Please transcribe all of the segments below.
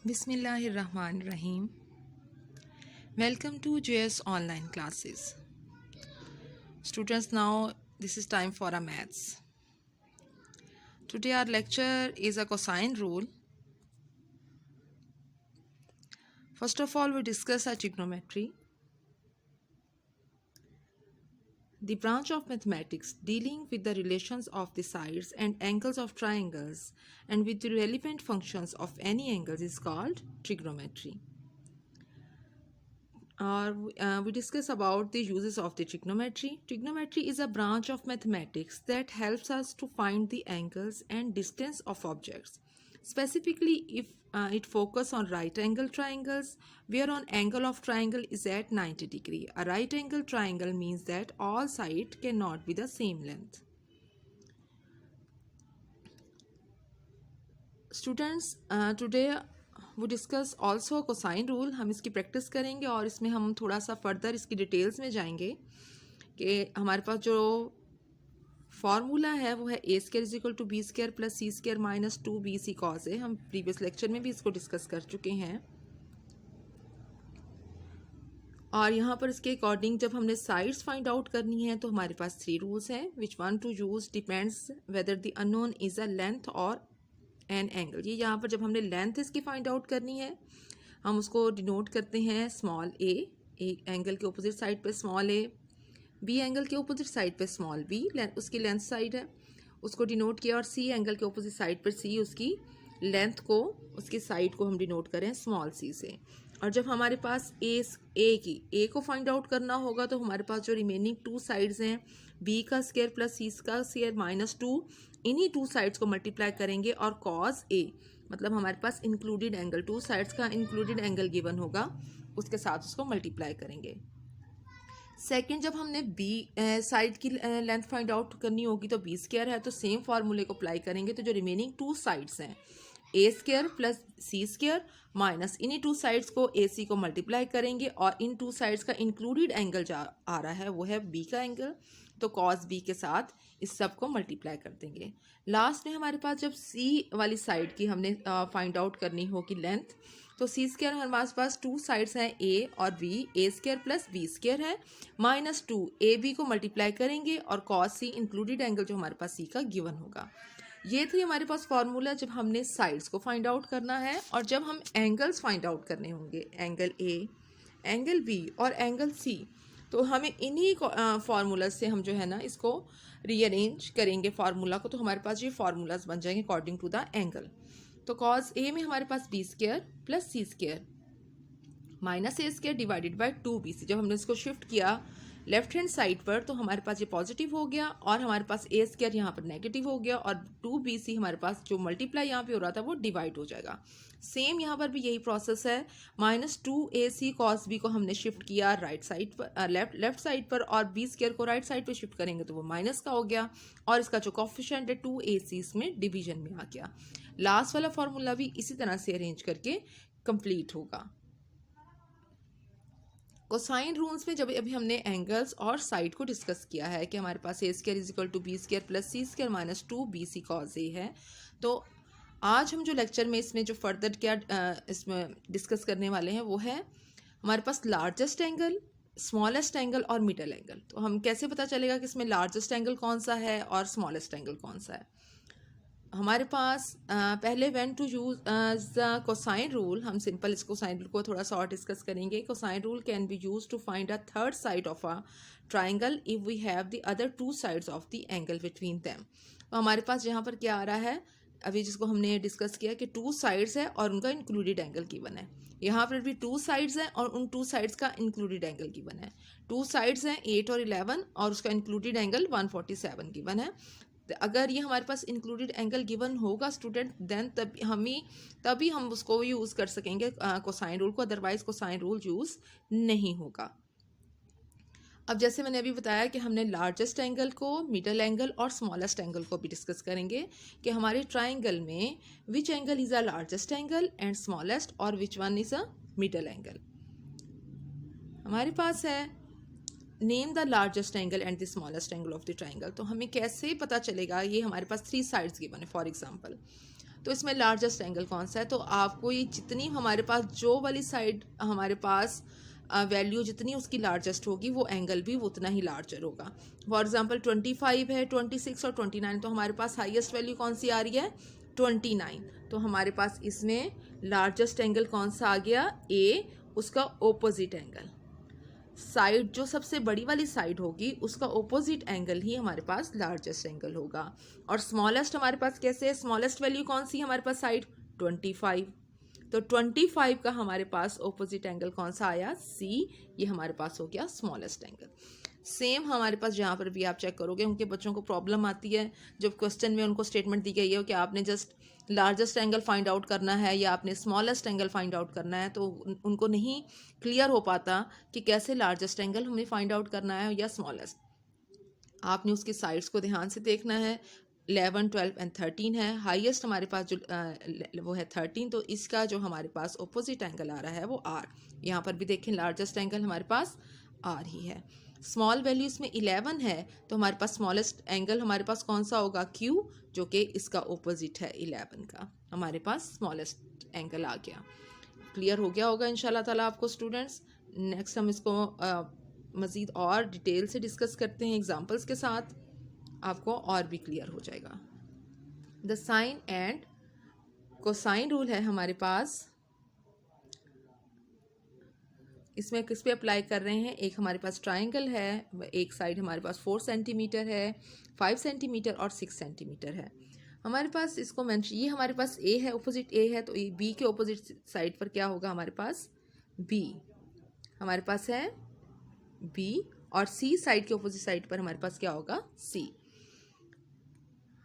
Bismillahirrahmanirrahim. Welcome to JS online classes. Students, now this is time for a maths. Today our lecture is a cosine rule. First of all, we discuss a trigonometry, the branch of mathematics dealing with the relations of the sides and angles of triangles and with the relevant functions of any angles is called trigonometry. We discuss about the uses of the trigonometry. Trigonometry is a branch of mathematics that helps us to find the angles and distance of objects. Specifically, if it focus on right angle triangles, where an angle of triangle is at 90 degree. A right angle triangle means that all sides cannot be the same length. Students, today वो discuss also cosine rule. हम इसकी practice करेंगे और इसमें हम थोड़ा सा further इसकी डिटेल्स में जाएंगे कि हमारे पास जो फार्मूला है वो है A square is equal to B square plus C square minus 2bc cos है. हम प्रीवियस लेक्चर में भी इसको डिस्कस कर चुके हैं और यहाँ पर इसके अकॉर्डिंग जब हमने साइड्स फाइंड आउट करनी है तो हमारे पास 3 रूल्स हैं. Which one two use depends whether the unknown is a length और एन एंगल. ये यहाँ पर जब हमने लेंथ इसकी फाइंड आउट करनी है हम उसको डिनोट करते हैं स्मॉल ए एंगल के अपोजिट साइड पे स्मॉल ए, बी एंगल के अपोजिट साइड पे स्मॉल बी उसकी लेंथ साइड है उसको डिनोट किया, और सी एंगल के अपोजिट साइड पर सी उसकी लेंथ को उसकी साइड को हम डिनोट करें स्मॉल सी से. और जब हमारे पास ए को फाइंड आउट करना होगा तो हमारे पास जो रिमेनिंग 2 साइड्स हैं बी का स्क्वायर प्लस सी का स्क्वायर माइनस 2, इन्हीं 2 साइड्स को मल्टीप्लाई करेंगे और कॉस ए मतलब हमारे पास इंक्लूडेड एंगल 2 साइड्स का इंक्लूडेड एंगल गिवन होगा उसके साथ उसको मल्टीप्लाई करेंगे. सेकंड, जब हमने बी साइड की लेंथ फाइंड आउट करनी होगी तो बी स्क्वायर है तो सेम फार्मूले को अप्लाई करेंगे. तो जो रिमेनिंग 2 साइड्स हैं ए square plus C square minus इन्हीं 2 साइड्स को ए सी को मल्टीप्लाई करेंगे और इन 2 साइड्स का इंक्लूडेड एंगल जो आ रहा है वो है बी का एंगल, तो कॉस बी के साथ इस सब को मल्टीप्लाई कर देंगे. लास्ट में हमारे पास जब सी वाली साइड की हमने फाइंड आउट करनी होगी लेंथ तो सी स्क्वायर हमारे पास 2 साइड्स हैं ए और बी, ए स्क्वायर प्लस बी स्क्वायर है माइनस 2 ए बी को मल्टीप्लाई करेंगे और कॉस सी इंक्लूडेड एंगल जो हमारे पास सी का गिवन होगा. ये थी हमारे पास फॉर्मूला जब हमने साइड्स को फाइंड आउट करना है. और जब हम एंगल्स फाइंड आउट करने होंगे एंगल ए, एंगल बी और एंगल सी, तो हमें इन्हीं फार्मूला से हम जो है ना इसको रीअरेंज करेंगे फार्मूला को, तो हमारे पास ये फार्मूलाज बन जाएंगे अकॉर्डिंग टू द एंगल. तो कॉस ए में हमारे पास B square plus C square minus A square divided by 2bc. जब हमने इसको शिफ्ट किया लेफ्ट हैंड साइड पर तो हमारे पास ये पॉजिटिव हो गया और हमारे पास ए स्क्वायर यहाँ पर नेगेटिव हो गया और 2bc हमारे पास जो मल्टीप्लाई यहाँ पे हो रहा था वो डिवाइड हो जाएगा. सेम यहाँ पर भी यही प्रोसेस है. माइनस 2ac कॉस बी को हमने शिफ्ट किया राइट साइड पर लेफ्ट साइड पर और बी स्क्वायर को राइट साइड पर शिफ्ट करेंगे तो वो माइनस का हो गया और इसका जो कोफिशिएंट है 2ac इसमें डिवीजन में आ गया. लास्ट वाला फॉर्मूला भी इसी तरह से अरेंज करके कंप्लीट होगा. कोसाइन रूल्स में जब अभी हमने एंगल्स और साइड को डिस्कस किया है कि हमारे पास A square is equal to B square plus C square minus 2bc cos A है, तो आज हम जो लेक्चर में इसमें जो फर्दर क्या इसमें डिस्कस करने वाले हैं वो है हमारे पास लार्जेस्ट एंगल, स्मॉलेस्ट एंगल और मिडल एंगल. तो हम कैसे पता चलेगा कि इसमें लार्जेस्ट एंगल कौन सा है और स्मॉलेस्ट एंगल कौन सा है. हमारे पास पहले when to use the cosine rule, हम सिंपल इस कोसाइन रूल को थोड़ा सा और डिस्कस करेंगे. Cosine rule can be use to find a third side of a triangle if we have the other 2 sides of the angle between them. तो हमारे पास यहाँ पर क्या आ रहा है अभी जिसको हमने डिस्कस किया कि 2 साइड्स है और उनका इंक्लूडेड एंगल गिवन है. यहाँ पर भी 2 साइड्स हैं और उन 2 साइड्स का इंक्लूडेड एंगल गिवन है. 2 साइड्स हैं 8 और 11 और उसका इंक्लूडेड एंगल 147 गिवन है. अगर ये हमारे पास इंक्लूडेड एंगल गिवन होगा स्टूडेंट देन तभी हम उसको यूज़ कर सकेंगे कोसाइन रूल को, अदरवाइज कोसाइन रूल यूज़ नहीं होगा. अब जैसे मैंने अभी बताया कि हमने लार्जेस्ट एंगल को, मिडल एंगल और स्मॉलेस्ट एंगल को भी डिस्कस करेंगे कि हमारे ट्राइंगल में which angle is a largest angle and smallest और which one is a middle angle. हमारे पास है name the largest angle and the smallest angle of the triangle. तो हमें कैसे पता चलेगा, ये हमारे पास 3 साइड्स गिवन है फॉर एग्जांपल. तो इसमें लार्जेस्ट एंगल कौन सा है, तो आपको ये जितनी हमारे पास जो वाली साइड हमारे पास वैल्यू जितनी उसकी लार्जेस्ट होगी वो एंगल भी उतना ही लार्जर होगा। फॉर एग्जांपल 25 है, 26 और 29, तो हमारे पास हाईएस्ट वैल्यू कौन सी आ रही है 29, तो हमारे पास इसमें लार्जेस्ट एंगल कौन सा आ गया ए, उसका ओपोजिट एंगल। साइड जो सबसे बड़ी वाली साइड होगी उसका ओपोजिट एंगल ही हमारे पास लार्जेस्ट एंगल होगा। और स्मॉलेस्ट हमारे पास कैसे है, स्मॉलेस्ट वैल्यू कौन सी हमारे पास साइड 25, तो 25 का हमारे पास ओपोजिट एंगल कौन सा आया सी, ये हमारे पास हो गया स्मॉलेस्ट एंगल। सेम हमारे पास जहाँ पर भी आप चेक करोगे उनके बच्चों को प्रॉब्लम आती है जब क्वेश्चन में उनको स्टेटमेंट दी गई है कि आपने just largest angle find out करना है या आपने स्मॉलेस्ट एंगल फाइंड आउट करना है, तो उनको नहीं क्लियर हो पाता कि कैसे लार्जेस्ट एंगल हमें फाइंड आउट करना है या स्मॉलेस्ट। आपने उसकी साइड्स को ध्यान से देखना है, 11, 12 एंड 13 है, हाईएस्ट हमारे पास जो वो है 13, तो इसका जो हमारे पास ओपोजिट एंगल आ रहा है वो आर। यहाँ पर भी देखें लार्जेस्ट एंगल हमारे पास आर ही है। स्मॉल वैल्यू इसमें 11 है, तो हमारे पास स्मॉलेस्ट एंगल हमारे पास कौन सा होगा क्यू, जो कि इसका ओपोजिट है 11 का, हमारे पास स्मॉलेस्ट एंगल आ गया। क्लियर हो गया होगा इंशाल्लाह ताला आपको स्टूडेंट्स। नेक्स्ट हम इसको मज़ीद और डिटेल से डिस्कस करते हैं एग्जांपल्स के साथ, आपको और भी क्लियर हो जाएगा। The sine and cosine rule है हमारे पास, इसमें किस पे अप्लाई कर रहे हैं, एक हमारे पास ट्राइंगल है, एक साइड हमारे पास 4 सेंटीमीटर है, 5 सेंटीमीटर और 6 सेंटीमीटर है। हमारे पास इसको मेंशन, ये हमारे पास ए है, ऑपोजिट ए है, तो ये बी के ऑपोजिट साइड पर क्या होगा हमारे पास बी, हमारे पास है बी, और सी साइड के ऑपोजिट साइड पर हमारे पास क्या होगा सी।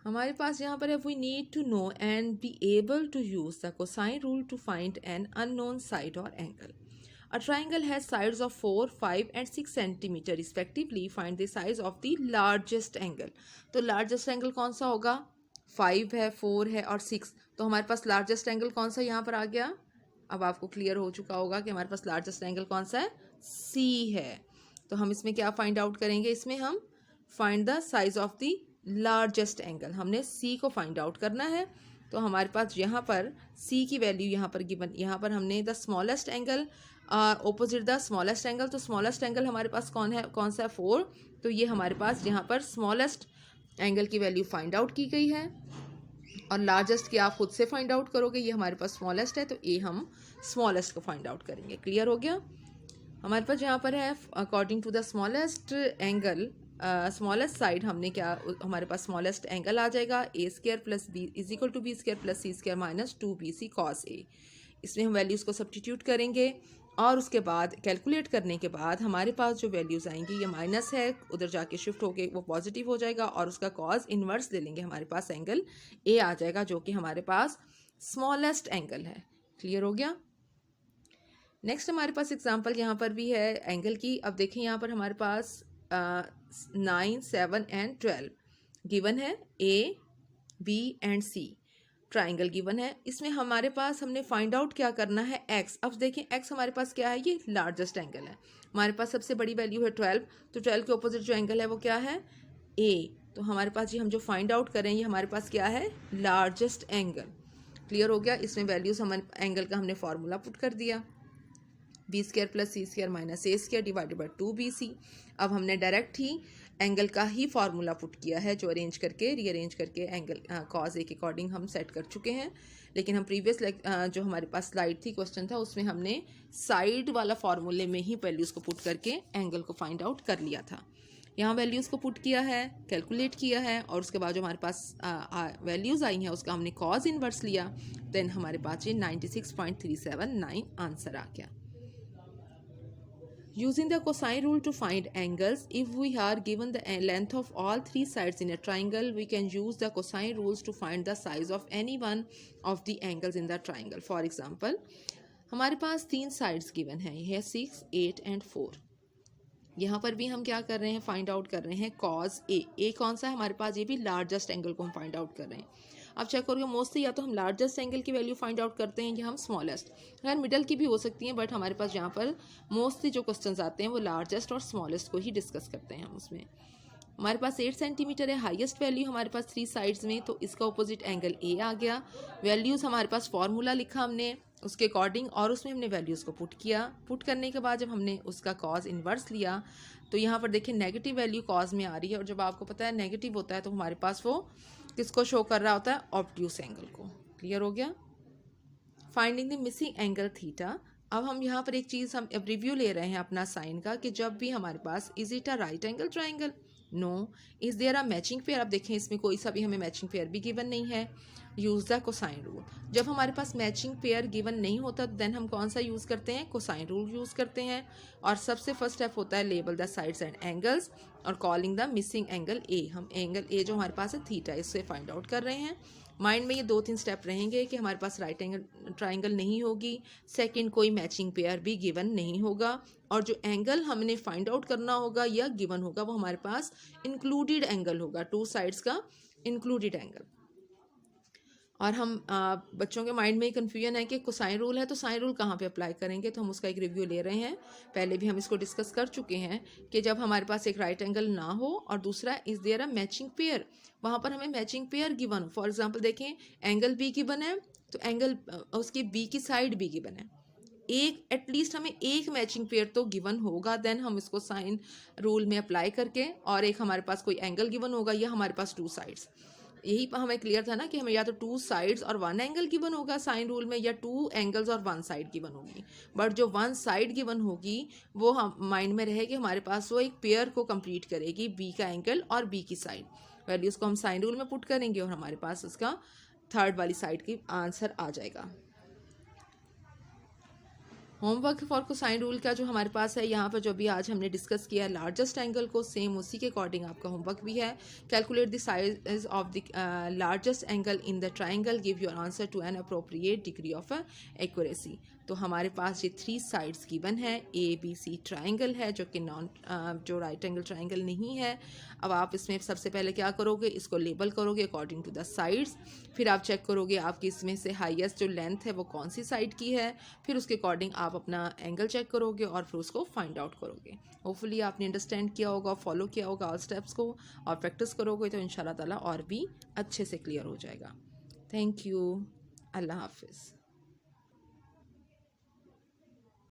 हमारे पास यहाँ पर है we need to know and be able to use the cosine rule to find an unknown side और angle. A triangle has sides of 4, 5 and 6 centimeter respectively. Find the size of the largest angle. तो largest angle कौन सा होगा, 5 है, 4 है और 6, तो हमारे पास largest angle कौन सा यहाँ पर आ गया। अब आपको क्लियर हो चुका होगा कि हमारे पास largest angle कौन सा है C है। तो हम इसमें क्या फाइंड आउट करेंगे, इसमें हम find the size of the largest angle, हमने C को फाइंड आउट करना है। तो हमारे पास यहाँ पर C की वैल्यू यहाँ पर गिवन, यहाँ पर हमने the smallest angle opposite the smallest angle, तो स्मॉलेस्ट एंगल हमारे पास कौन है, कौन सा है 4, तो ये हमारे पास यहाँ पर स्मॉलेस्ट एंगल की वैल्यू फाइंड आउट की गई है। और लार्जेस्ट की आप खुद से फाइंड आउट करोगे, ये हमारे पास स्मॉलेस्ट है, तो ये हम स्मॉलेस्ट को फाइंड आउट करेंगे। क्लियर हो गया। हमारे पास यहाँ पर है according to the smallest angle, smallest side हमने क्या, हमारे पास स्मॉलेस्ट एंगल आ जाएगा a² + b = b² + c² - 2bc cos a। इसमें हम वैल्यूज़ को सब्स्टिट्यूट करेंगे और उसके बाद कैलकुलेट करने के बाद हमारे पास जो वैल्यूज़ आएंगी, ये माइनस है, उधर जाके शिफ्ट होके वो पॉजिटिव हो जाएगा और उसका कॉज इन्वर्स ले लेंगे, हमारे पास एंगल ए आ जाएगा जो कि हमारे पास स्मॉलेस्ट एंगल है। क्लियर हो गया। नेक्स्ट हमारे पास एग्जांपल यहाँ पर भी है एंगल की। अब देखें यहाँ पर हमारे पास 9, 7 एंड 12 गिवन है, A B and C triangle given है। इसमें हमारे पास हमने फाइंड आउट क्या करना है एक्स। अब देखें एक्स हमारे पास क्या है, ये लार्जेस्ट एंगल है, हमारे पास सबसे बड़ी वैल्यू है 12, तो 12 के ऑपोजिट जो एंगल है वो क्या है ए, तो हमारे पास ये हम जो फाइंड आउट करें ये हमारे पास क्या है लार्जेस्ट एंगल। क्लियर हो गया। इसमें वैल्यूज हमारे एंगल का हमने फार्मूला पुट कर दिया, b² + c² - a² / 2bc। अब हमने डायरेक्ट ही एंगल का ही फार्मूला पुट किया है, जो अरेंज करके रीअरेंज करके एंगल कॉज ए के अकॉर्डिंग हम सेट कर चुके हैं। लेकिन हम प्रीवियस जो हमारे पास स्लाइड थी, क्वेश्चन था, उसमें हमने साइड वाला फार्मूले में ही वैल्यूज़ को पुट करके एंगल को फाइंड आउट कर लिया था। यहाँ वैल्यूज़ को पुट किया है, कैलकुलेट किया है और उसके बाद जो हमारे पास वैल्यूज़ आई हैं उसका हमने कॉज इन्वर्स लिया, देन हमारे पास ये 96.379 आंसर आ गया। Using the cosine rule to find angles, if we are given the length of all 3 sides in a triangle, we can use the cosine rules to find the size of any one of the angles in the triangle. For example, हमारे पास 3 sides given हैं, यह 6, 8 and 4। यहाँ पर भी हम क्या कर रहे हैं, फाइंड आउट कर रहे हैं cos a कौन सा है हमारे पास, ये भी लार्जेस्ट एंगल को हम फाइंड आउट कर रहे हैं। अब चेक करोगे मोस्टली या तो हम लार्जेस्ट एंगल की वैल्यू फाइंड आउट करते हैं या हम स्मॉलेस्ट, अगर मिडल की भी हो सकती हैं, बट हमारे पास यहाँ पर मोस्टली जो क्वेश्चंस आते हैं वो लार्जेस्ट और स्मॉलेस्ट को ही डिस्कस करते हैं हम उसमें। हमारे पास 8 सेंटीमीटर है, हाईएस्ट वैल्यू हमारे पास 3 साइड्स में, तो इसका ऑपोजिट एंगल ए आ गया। वैल्यूज़ हमारे पास फार्मूला लिखा हमने उसके अकॉर्डिंग, और उसमें हमने वैल्यूज़ को पुट किया। पुट करने के बाद जब हमने उसका कॉज इन्वर्स लिया तो यहाँ पर देखिए नेगेटिव वैल्यू कॉज में आ रही है, और जब आपको पता है नेगेटिव होता है तो हमारे पास वो किसको शो कर रहा होता है, ऑब्ट्यूस एंगल को। क्लियर हो गया। Finding the missing angle theta. अब हम यहाँ पर एक चीज़ हम रिव्यू ले रहे हैं अपना साइन का, कि जब भी हमारे पास is it a right angle triangle, no, is there a matching pair. अब देखें इसमें कोई सा भी हमें मैचिंग पेयर भी गिवन नहीं है। Use the cosine rule. जब हमारे पास मैचिंग पेयर गिवन नहीं होता तो देन हम कौन सा यूज़ करते हैं, कोसाइन रूल यूज़ करते हैं। और सबसे फर्स्ट स्टेप होता है label the sides and angles और calling the missing angle A. हम एंगल ए जो हमारे पास है थीटा, इससे फाइंड आउट कर रहे हैं। माइंड में ये 2-3 स्टेप रहेंगे कि हमारे पास राइट एंगल ट्राइंगल नहीं होगी, सेकंड कोई मैचिंग पेयर भी गिवन नहीं होगा, और जो एंगल हमने फाइंड आउट करना होगा या गिवन होगा वो हमारे पास इंक्लूडेड एंगल होगा, 2 साइड्स का इंक्लूडेड एंगल। और हम बच्चों के माइंड में कन्फ्यूजन है कि कोसाइन रूल है तो साइन रूल कहाँ पे अप्लाई करेंगे, तो हम उसका एक रिव्यू ले रहे हैं। पहले भी हम इसको डिस्कस कर चुके हैं कि जब हमारे पास एक राइट एंगल ना हो और दूसरा is there a matching pair, वहाँ पर हमें मैचिंग पेयर गिवन हो। फॉर एग्जाम्पल देखें एंगल बी गिवन है तो एंगल उसकी बी की साइड भी गिवन है, एक एटलीस्ट हमें एक मैचिंग पेयर तो गिवन होगा, देन हम इसको साइन रूल में अप्लाई करके, और एक हमारे पास कोई एंगल गिवन होगा या हमारे पास 2 साइड्स। यही हमें क्लियर था ना कि हमें या तो 2 साइड्स और 1 एंगल गिवन होगा साइन रूल में, या 2 एंगल्स और 1 साइड गिवन होगी। बट जो 1 साइड गिवन होगी वो हम माइंड में रहेगी हमारे पास, वो एक पेयर को कंप्लीट करेगी, बी का एंगल और बी की साइड। वैल्यूज़ को हम साइन रूल में पुट करेंगे और हमारे पास उसका थर्ड वाली साइड की आंसर आ जाएगा। होमवर्क फॉर कोसाइन रूल का जो हमारे पास है यहाँ पर जो भी आज हमने डिस्कस किया लार्जेस्ट एंगल को, सेम उसी के अकॉर्डिंग आपका होमवर्क भी है। Calculate the size of the largest angle in the triangle, give your answer to an appropriate degree of accuracy. तो हमारे पास ये 3 साइड्स गिवन है, ए बी सी ट्राइंगल है जो कि जो राइट एंगल ट्राइंगल नहीं है। अब आप इसमें सबसे पहले क्या करोगे, इसको लेबल करोगे अकॉर्डिंग टू द साइड्स, फिर आप चेक करोगे आपकी इसमें से हाईएस्ट जो लेंथ है वो कौन सी साइड की है, फिर उसके अकॉर्डिंग आप अपना एंगल चेक करोगे और फिर उसको फाइंड आउट करोगे। होपफुली आपने अंडरस्टैंड किया होगा, फॉलो किया होगा ऑल स्टेप्स को, और प्रैक्टिस करोगे तो इंशाल्लाह ताला और भी अच्छे से क्लियर हो जाएगा। Thank you. अल्लाह हाफिज़।